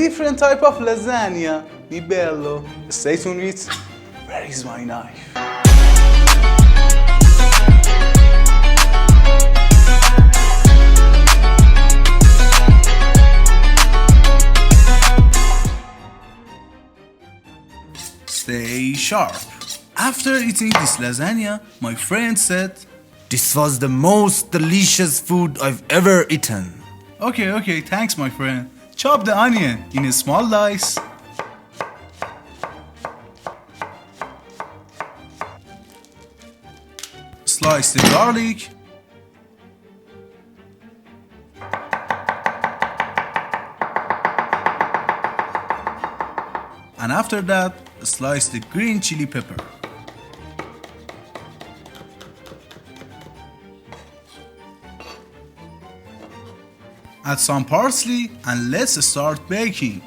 different type of lasagna. Mi bello. Stay tuned with Where is my knife? Stay sharp. After eating this lasagna, my friend said, This was the most delicious food I've ever eaten. Okay, thanks my friend. Chop the onion in a small dice. Slice the garlic. And after that, slice the green chili pepper. Add some parsley and let's start baking.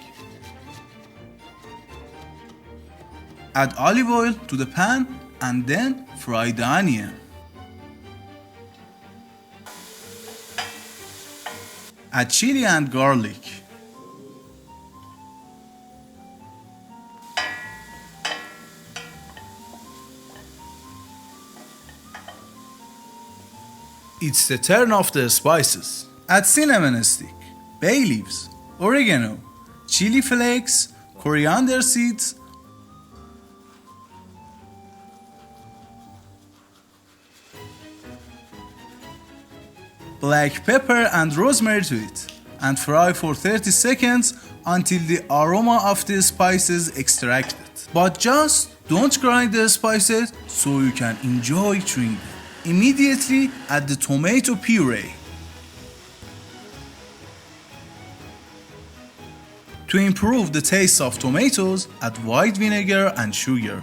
Add olive oil to the pan and then fry the onion. Add chili and garlic. It's the turn of the spices. Add cinnamon stick, bay leaves, oregano, chili flakes, coriander seeds, black pepper and rosemary to it, and fry for 30 seconds until the aroma of the spices extracted. But just don't grind the spices so you can enjoy chewing them. Immediately add the tomato puree. To improve the taste of tomatoes, add white vinegar and sugar.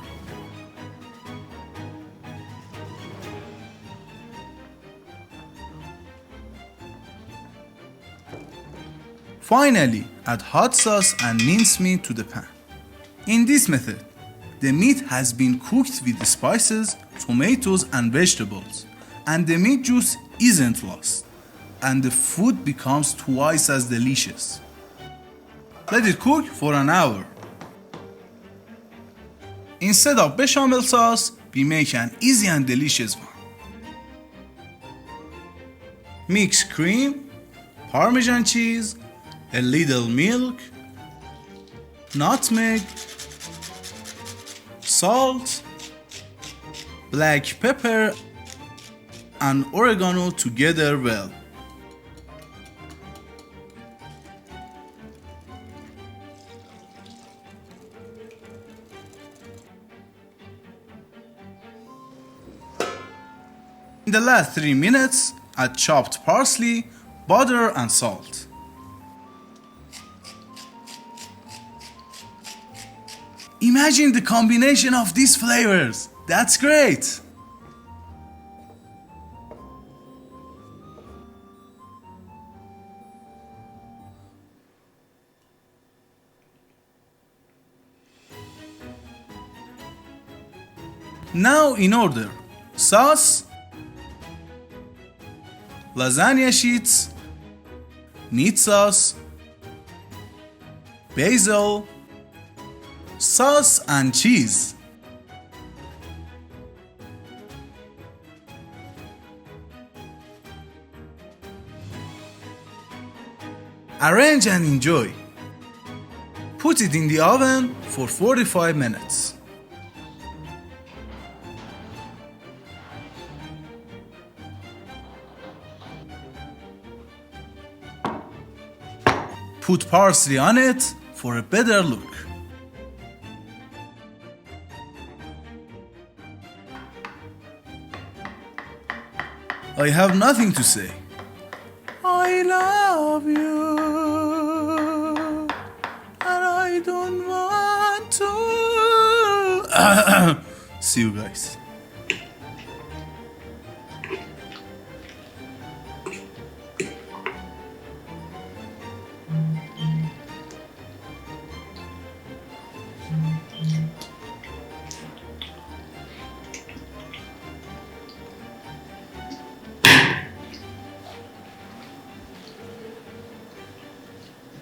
Finally, add hot sauce and minced meat to the pan. In this method, the meat has been cooked with the spices, tomatoes and vegetables, and the meat juice isn't lost, and the food becomes twice as delicious. Let it cook for an hour. Instead of bechamel sauce, we make an easy and delicious one. Mix cream, Parmesan cheese, a little milk, nutmeg, salt, black pepper and oregano together well. In the last 3 minutes, add chopped parsley, butter and salt. Imagine the combination of these flavors. That's great! Now in order: sauce, lasagna sheets, meat sauce, basil, sauce and cheese. Arrange and enjoy. Put it in the oven for 45 minutes. Put parsley on it for a better look. I have nothing to say. I love you, and I don't want to. See you guys.